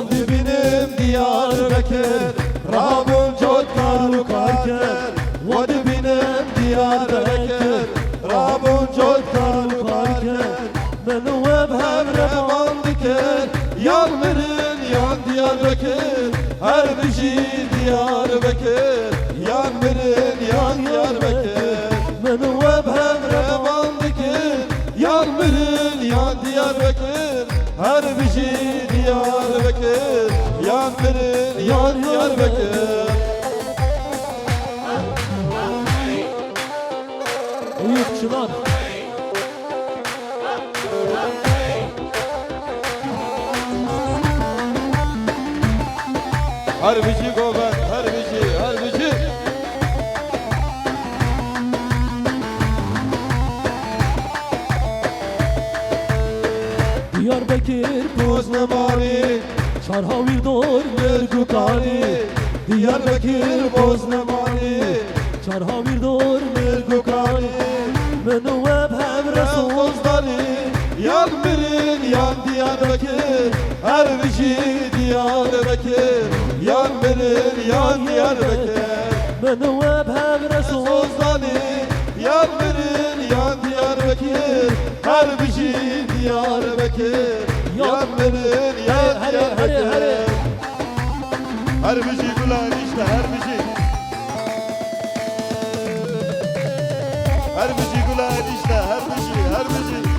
Oldu benim Diyarbakır Rabun Codkar Lukarker Oldu benim Diyarbakır Rabun Codkar Lukarker Menu web hevre mandıkır Yanmırın yan Diyarbakır Her bir şey Diyarbakır Yanmırın yan Diyarbakır Menu web hevre mandıkır Yanmırın yan Diyarbakır Her bir şey Diyarbakır Yanmırın yan Diyarbakır Uyukçular Harbici Goben, harbici, harbici Diyarbakır Boznemani Çarhavir dor Mergukani Diyarbakır Boznemani Çarhavir dor Mergukani Menu web hevre Bozdani Yanmırın yan Diyarbakır Her bir şey Diyarbakır Yanmırın yan Diyarbakır Menu web hevre Bozdani Yanmırın yan Diyarbakır Her bir şey Diyarbakır Yanmırın yan Diyarbakır Her bir şey ulan işte her bir şey Her bir şey ulan işte her bir şey her bir şey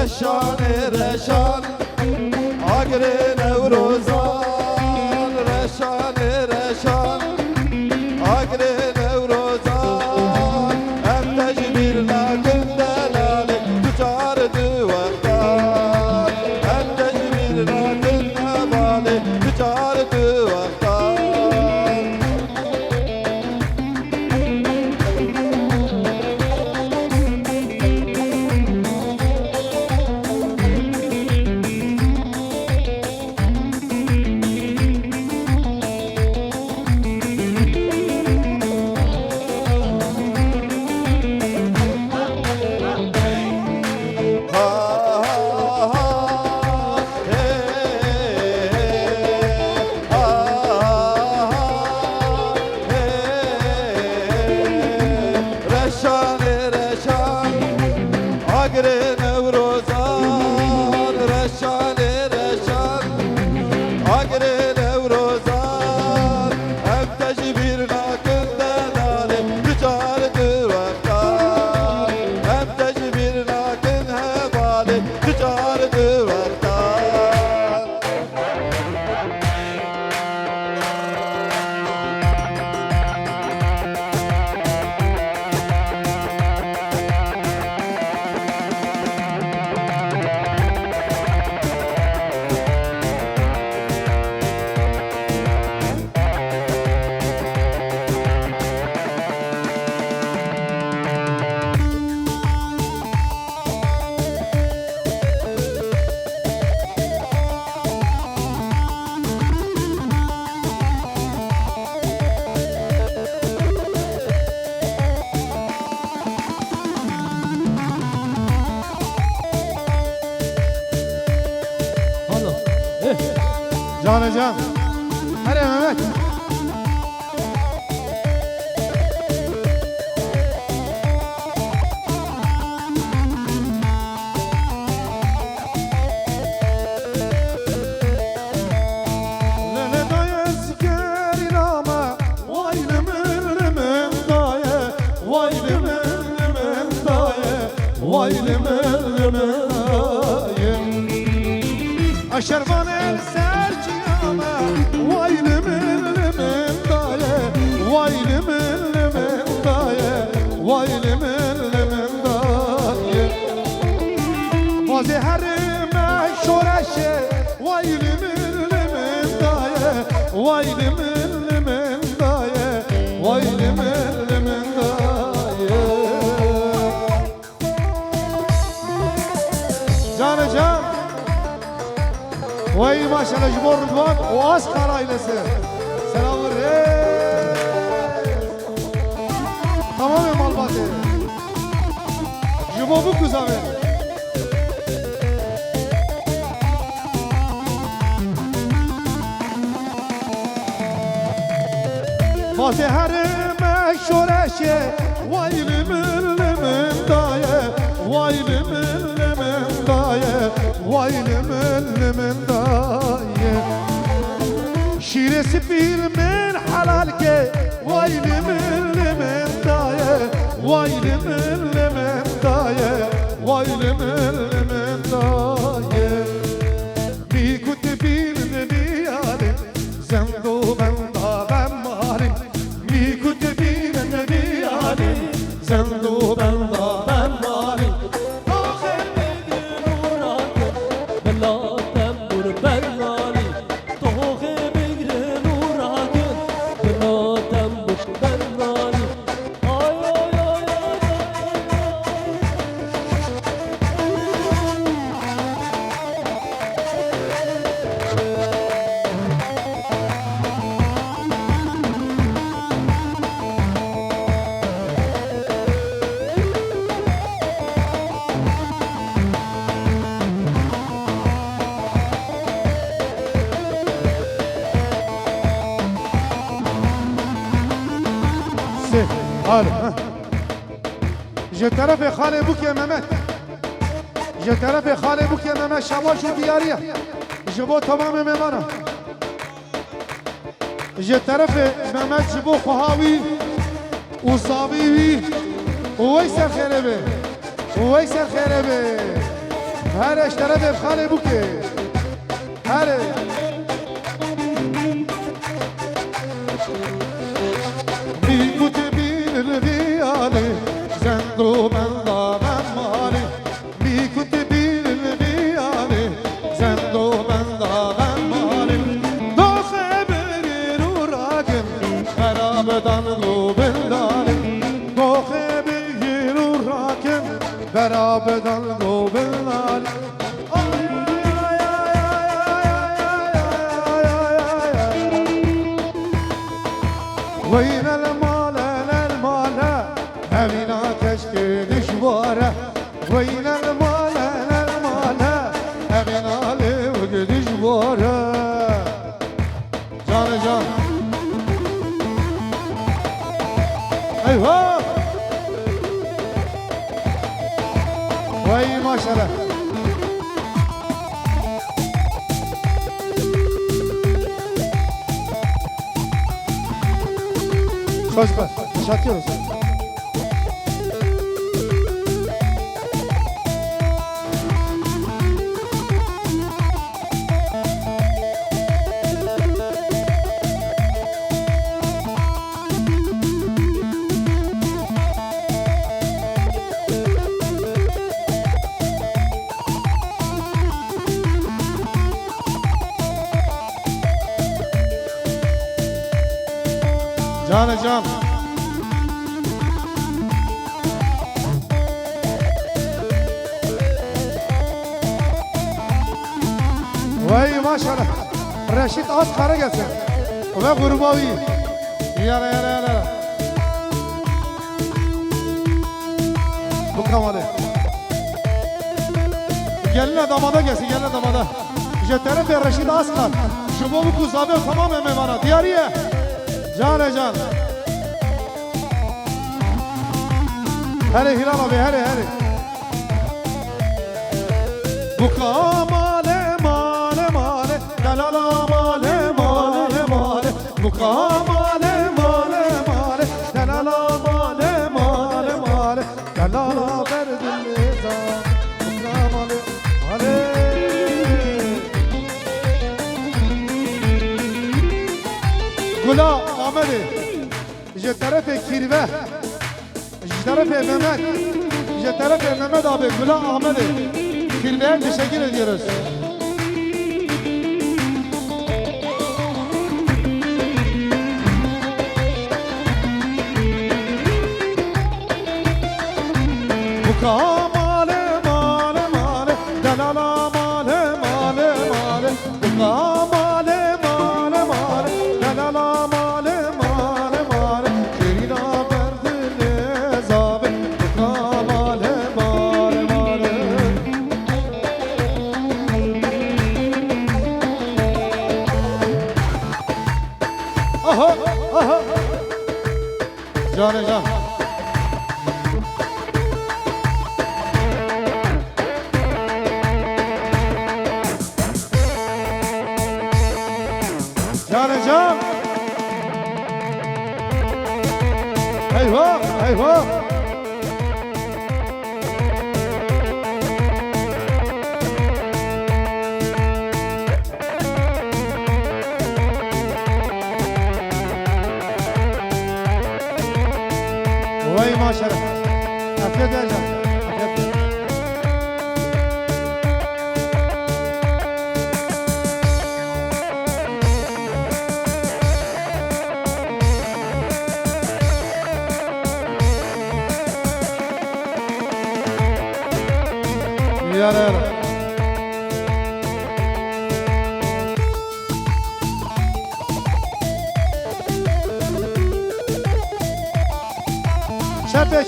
Reşan reşan Agre Nevrozan Reşan reşan Agre Nevrozan Hem tecbirle gündelali Tücardı vaktan Hem tecbirle gündelali Tücardı vaktan Canıcan. Hadi Mehmet. Lele dayı sikerin ama vay limin dayı, vay limin dayı, vay limin dayı. Aşervan el serciyama vay limin dayı, vay limin dayı, vay limin dayı. Vazi herime şoreşe vay limin dayı, vay limin dayı, vay limin dayı. Canı can. Vay maşallah Jibor Rıdvan o Askar ailesi. Selamlar. Tamam ya Malbati. Jibo bu kız abi. Fatih herime şoreşe vay limin dayı, vay limin dayı, vay limin dayı. Şiresi filmin halal ke vay limin dayı, vay limin dayı, vay limin dayı. Bir kutbin diyarı zendo benda ben marim. Bir kutbin diyarı zendo benda ben marim. بلا تنبور برنالی توخ بگیر نوراکن بلا تنبور برنالی آی آی آی Je tarafı khale bu ke Mehmet. Je tarafı khale bu ke Mehmet şabaş şu diyariye. Je bu tamam memana. Je tarafı Mehmet je bu khawi usabi ويسر خربه ويسر خربه هر اشترى خاله bu ke. هر الغيالي زندو من ضامن مالي بي كتبين الغيالي زندو من ضامن مالي دو خبرين وراكن خرابدان قوبن دالي دو خبرين وراكن خرابدان قوبن دالي وين المال أمينا كشكي دشوارة وين المال أمينا لوك دشوارة جان جان أيوه وي ما شاء الله خوش بس شاكر جان جان وای ماشاءالله رشید از خارج است و غرباوی یالا یالا یالا bu kamalı gelin damada gelsin gelin damada je taraf Reşid Aslan شما بکو زابه تمام میمانا دیاریه جان جان هره هلال abi هره بکا ماله ماله ماله دلالا ماله ماله ماله بکا ماله ماله ماله دلالا ماله ماله ماله دلالا بردن نزا بکا ماله ماله گلا آمده je طرف kirve je طرف Mehmet je طرف Mehmet abi Gula Ahmet'e kirveye teşekkür ediyoruz. Buka male male male dalala male male male buka male male male dalala male male male kirina berdine zabe buka male male male aha aha can can can eyvah eyvah vay maşallah afiyet olsun afiyet olsun. Yarar.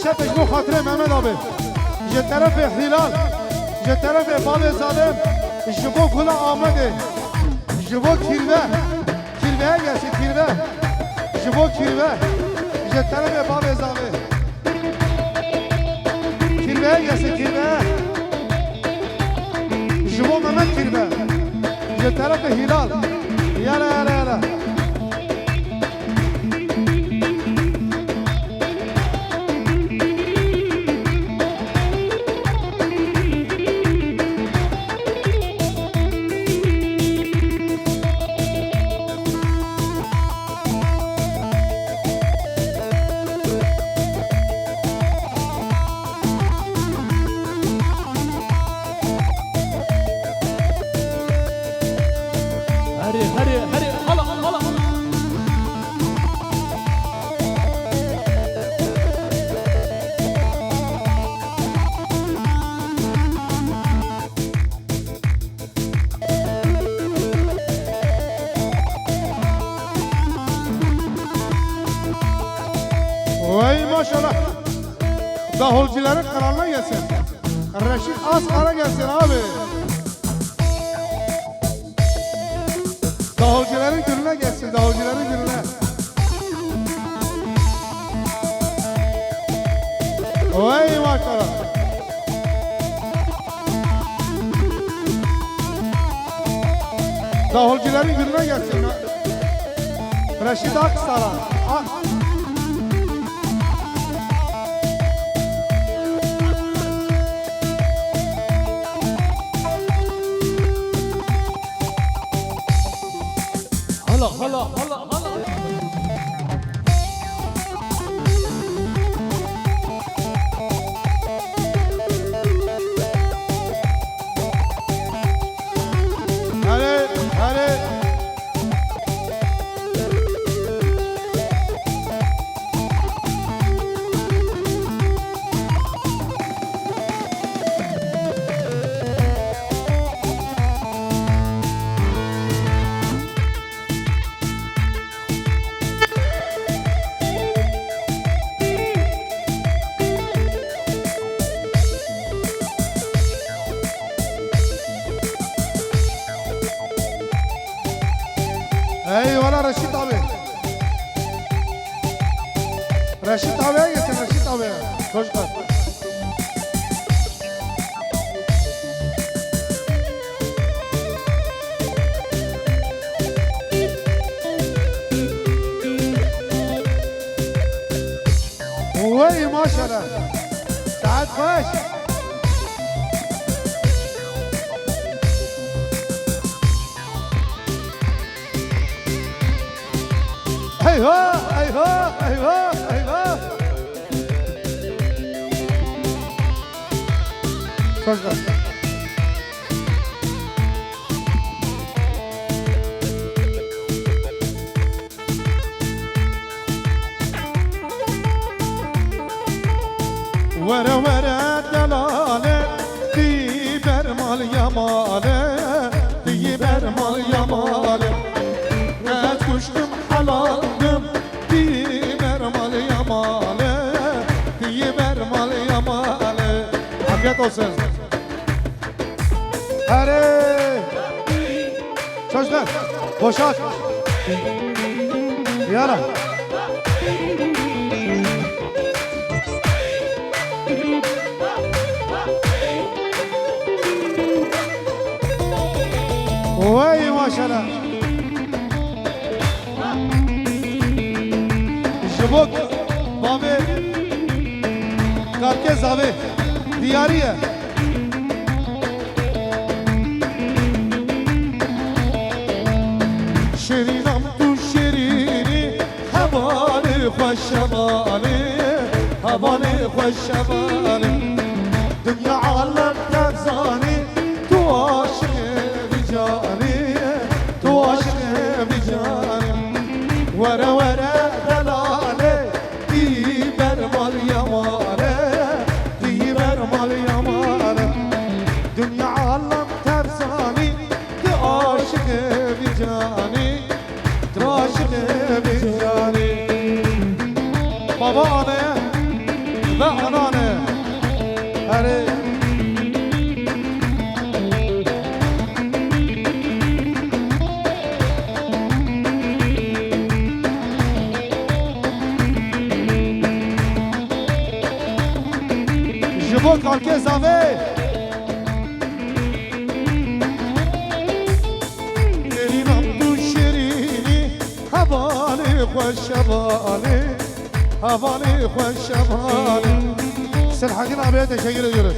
شپش بو خاطر محمد abi. Je taraf Hilal. Je taraf Babe Zadem. Je bu Gula Ahmet'e. Je bu kirve. Kirveye gelsin kirve. Je bu kirve. Je taraf Babe Zadem. Kirveye gelsin kirve. شما ممن kirve je taraf Hilal yala yala yala هري هلا هلا vay maşallah davulcuların kralına gelsin Reşit Askar'a gelsin abi davulcuların gününe gelsin davulcuların gününe vay maşallah davulcuların gününe gelsin Reşit Aksar'a هلا هلا هلا هلا hadi hadi Eyvallah Reşit abi. Reşit abiye gitsin Reşit abiye. Çocuklar. Vay maşallah. Saat kaç? Eyvah, eyvah, eyvah, eyvah. Çocuklar. Vere vere delale, diber mal yamale, diber mal yamale. Ne kuştum halaldım, diber mal yamale, diber mal yamale. Afiyet olsun. Hadi. Çocuklar, boşalt. Yala. Vay maşallah. Jibok, babi, kalkez abi, diyariye. Şerinam tu şerini, havali hoşşabali, havali hoşşabali. Dünya alem tefzani, tu aşık بجاني تواشق بجاني ورا ورا دلالي ديبر مال يمالي ديبر مال يمالي دنيا عالم ترساني تعاشق بجاني تعاشق بجاني بابا أنا ve anneanne hani Jibok kalkez abi. Şerinam tu şerini havali hoşşabali havali hoşşabali. Selhakin abiye teşekkür ediyoruz.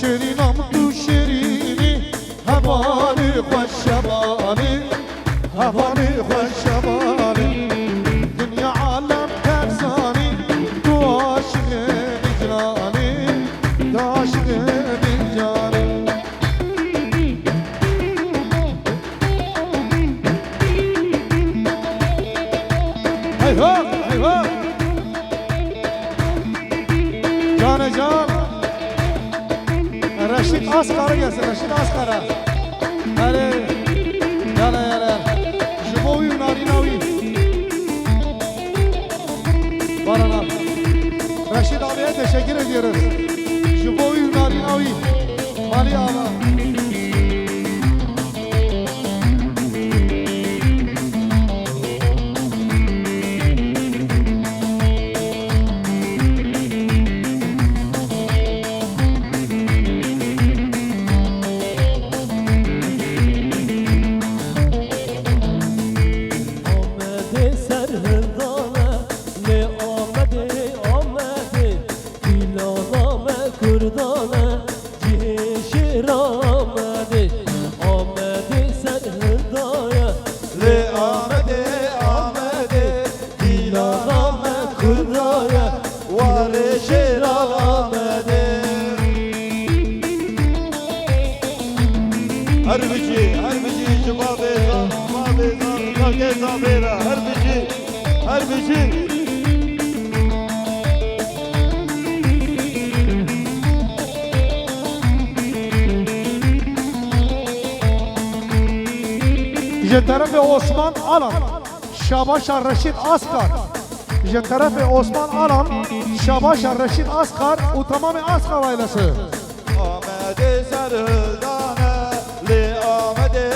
Şerinam tu şerini havali hoşşabali havali hoşşabali. Dünya alem tersani tu aşık icrani tu aşık icrani. Eyvah eyvah. Canı can. Reşit Askar'a gelsin Reşit Askar'a. Hadi. Yana yana. Jibo'yu narinavi. Barana. Reşit abiye teşekkür ediyoruz. Jibo'yu narinavi. Mali Ağa. Harbici, Jibabeza, Kalkez abiyle, harbici. Je tarafı Osman Alan, Şabaşa Reşit Askar. Je tarafı Osman Alan, Şabaşa Reşit Askar, o tamamen Askar ailesi. Ahmet'e sarıldane, li Ahmet'e,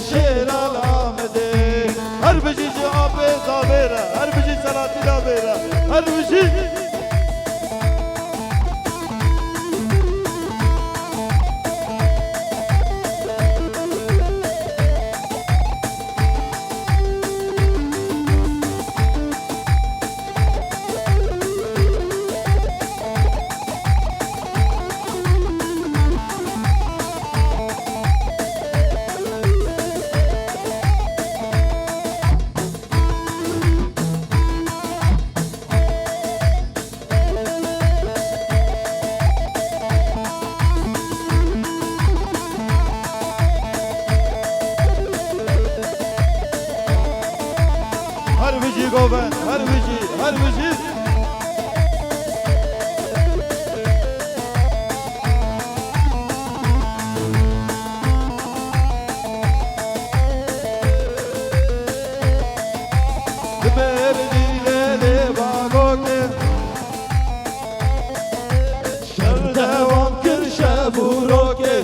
شیران آمده هر بجی جواب زابیره هر بجی سلاتی دابیره هر بجی هر بجی گوبن هر بجی دبردی لیلی باگوکی شر دوام کر شبوروکی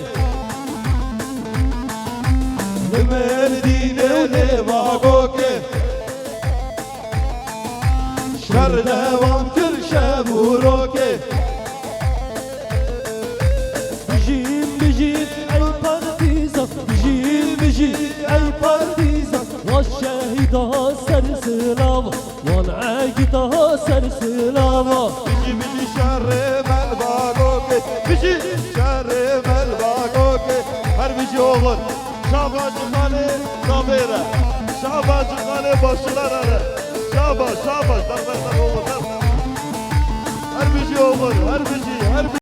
دبردی لیلی باگوکی شر دوام کر شبوروکی بجين أي بارديزة بجين أي بارديزة والشاهدها سرسلامة والعاقدها سرسلامة بجي شر ملباگوکی بجي شر ملباگوکی هر بجي oğul Şabacı khane zabere Şabacı khane başlar ara Şabaş dar oğul her biji oğul her biji